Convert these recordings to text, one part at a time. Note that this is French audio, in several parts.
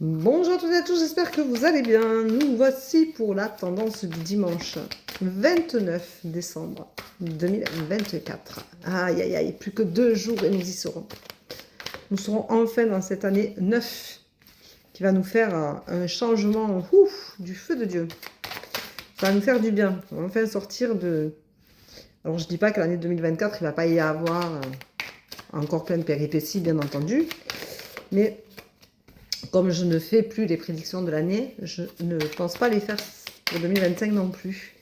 Bonjour à toutes et à tous, j'espère que vous allez bien. Nous voici pour la tendance du dimanche 29 décembre 2024. Aïe aïe aïe, plus que 2 jours et nous y serons. Nous serons enfin dans cette année 9 qui va nous faire un changement du feu de Dieu. Ça va nous faire du bien. On va enfin sortir de... Alors je dis pas que l'année 2024, il ne va pas y avoir encore plein de péripéties, bien entendu. Mais comme je ne fais plus les prédictions de l'année, je ne pense pas les faire pour 2025 non plus.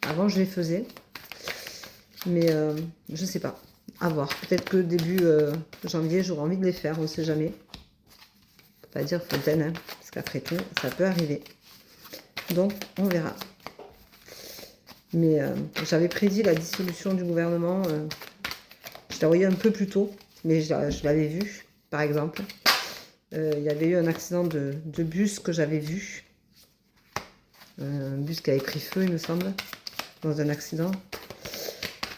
Avant, je les faisais. Mais je ne sais pas. À voir. Peut-être que début janvier, j'aurai envie de les faire. On ne sait jamais. On peut pas dire fontaine, hein, parce qu'après tout, ça peut arriver. Donc, on verra. Mais j'avais prédit la dissolution du gouvernement. Je l'ai envoyé un peu plus tôt. Mais je l'avais vu, par exemple. Il y avait eu un accident de bus que j'avais vu. Un bus qui avait pris feu, il me semble, dans un accident.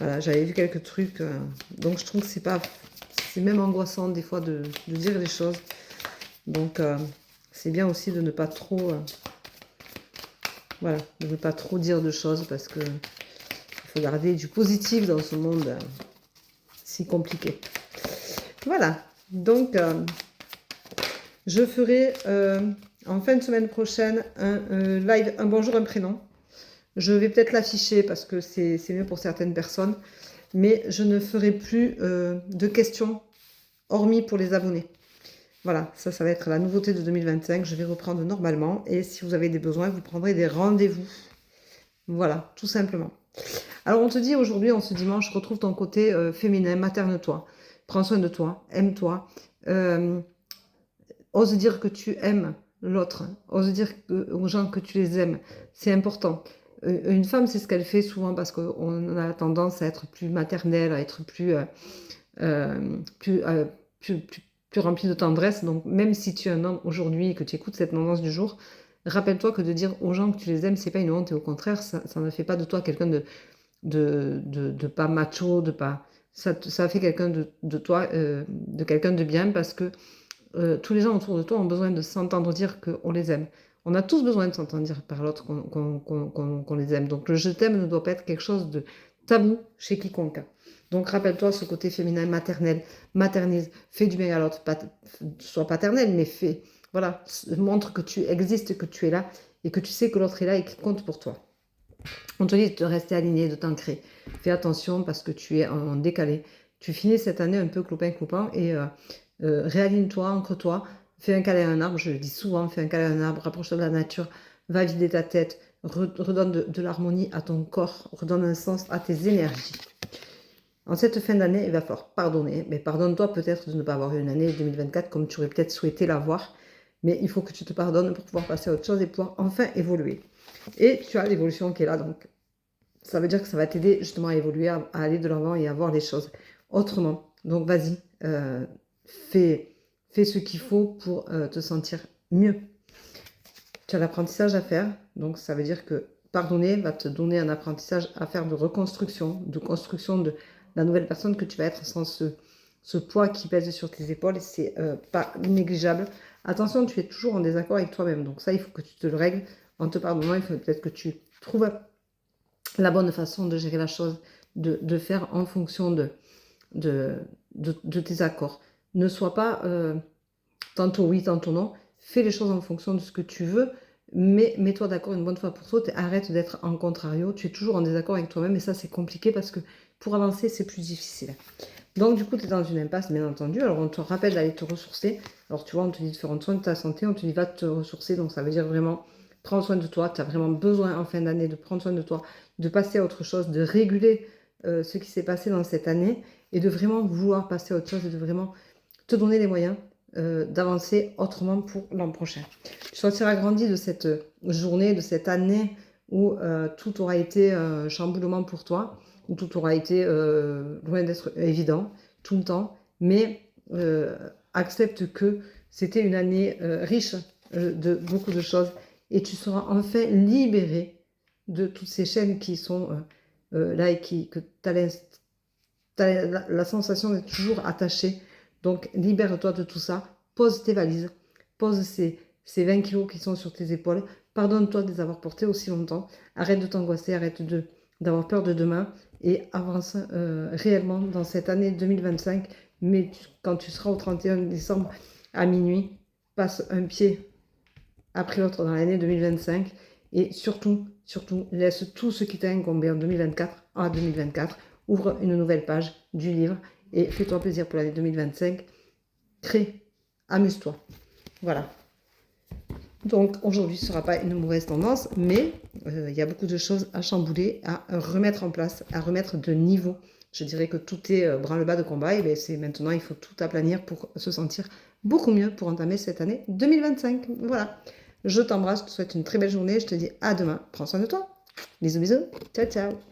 Voilà, j'avais vu quelques trucs. Donc je trouve que c'est même angoissant des fois de dire les choses. Donc c'est bien aussi de ne pas trop... voilà, de ne pas trop dire de choses parce que il faut garder du positif dans ce monde si compliqué. Voilà, donc... je ferai en fin de semaine prochaine un live, un bonjour, un prénom. Je vais peut-être l'afficher parce que c'est mieux pour certaines personnes. Mais je ne ferai plus de questions, hormis pour les abonnés. Voilà, ça va être la nouveauté de 2025. Je vais reprendre normalement. Et si vous avez des besoins, vous prendrez des rendez-vous. Voilà, tout simplement. Alors on te dit aujourd'hui, en ce dimanche, retrouve ton côté féminin, materne-toi. Prends soin de toi, aime-toi. Ose dire que tu aimes l'autre. Ose dire aux gens que tu les aimes. C'est important. Une femme, c'est ce qu'elle fait souvent parce qu'on a tendance à être plus maternelle, à être plus, plus, plus remplie de tendresse. Donc, même si tu es un homme aujourd'hui et que tu écoutes cette tendance du jour, rappelle-toi que de dire aux gens que tu les aimes, c'est pas une honte et au contraire, ça ne fait pas de toi quelqu'un de pas macho, de pas. Ça fait quelqu'un de toi, de quelqu'un de bien parce que tous les gens autour de toi ont besoin de s'entendre dire qu'on les aime. On a tous besoin de s'entendre dire par l'autre qu'on les aime. Donc le je t'aime ne doit pas être quelque chose de tabou chez quiconque. Donc rappelle-toi ce côté féminin maternel, maternise, fais du bien à l'autre, sois paternel, mais fais, voilà, montre que tu existes, que tu es là et que tu sais que l'autre est là et qu'il compte pour toi. On te dit de rester aligné, de t'ancrer. Fais attention parce que tu es en décalé. Tu finis cette année un peu clopin-clopin et réaligne-toi, ancre-toi. Fais un câlin à un arbre, je le dis souvent, fais un câlin à un arbre, rapproche-toi de la nature, va vider ta tête, redonne de l'harmonie à ton corps, redonne un sens à tes énergies. En cette fin d'année, il va falloir pardonner. Mais pardonne-toi peut-être de ne pas avoir eu une année 2024 comme tu aurais peut-être souhaité l'avoir. Mais il faut que tu te pardonnes pour pouvoir passer à autre chose et pouvoir enfin évoluer. Et tu as l'évolution qui est là, donc ça veut dire que ça va t'aider justement à évoluer, à aller de l'avant et à voir les choses autrement. Donc vas-y, fais ce qu'il faut pour te sentir mieux. Tu as l'apprentissage à faire, donc ça veut dire que pardonner va te donner un apprentissage à faire de reconstruction, de construction de la nouvelle personne que tu vas être sans ce poids qui pèse sur tes épaules. C'est pas négligeable. Attention, tu es toujours en désaccord avec toi-même, donc ça, il faut que tu te le règles en te pardonnant. Il faut peut-être que tu trouves la bonne façon de gérer la chose, de faire en fonction de tes accords. Ne sois pas tantôt oui, tantôt non. Fais les choses en fonction de ce que tu veux, mais mets-toi d'accord une bonne fois pour toutes. Arrête d'être en contrario. Tu es toujours en désaccord avec toi-même et ça, c'est compliqué parce que pour avancer, c'est plus difficile. Donc, du coup, tu es dans une impasse, bien entendu. Alors, on te rappelle d'aller te ressourcer. Alors, tu vois, on te dit de faire soin de ta santé. On te dit va te ressourcer. Donc, ça veut dire vraiment prends soin de toi. Tu as vraiment besoin en fin d'année de prendre soin de toi, de passer à autre chose, de réguler ce qui s'est passé dans cette année et de vraiment vouloir passer à autre chose et de vraiment te donner les moyens d'avancer autrement pour l'an prochain. Tu sortiras grandi de cette journée, de cette année où tout aura été chamboulement pour toi, où tout aura été loin d'être évident tout le temps, mais accepte que c'était une année riche de beaucoup de choses et tu seras enfin libéré de toutes ces chaînes qui sont là et que tu as la sensation d'être toujours attaché. Donc libère-toi de tout ça, pose tes valises, Pose ces 20 kilos qui sont sur tes épaules. Pardonne-toi de les avoir portés aussi longtemps. Arrête de t'angoisser, arrête d'avoir peur de demain et avance réellement dans cette année 2025. Mais quand tu seras au 31 décembre à minuit, passe un pied après l'autre dans l'année 2025 et surtout, surtout, laisse tout ce qui t'a incombé en 2024 à 2024. Ouvre une nouvelle page du livre et fais-toi plaisir pour l'année 2025. Crée, amuse-toi. Voilà. Donc aujourd'hui, ce ne sera pas une mauvaise tendance, mais il y a beaucoup de choses à chambouler, à remettre en place, à remettre de niveau. Je dirais que tout est branle-bas de combat, et bien c'est maintenant, il faut tout aplanir pour se sentir beaucoup mieux pour entamer cette année 2025. Voilà. Je t'embrasse, je te souhaite une très belle journée, je te dis à demain. Prends soin de toi. Bisous, bisous. Ciao, ciao.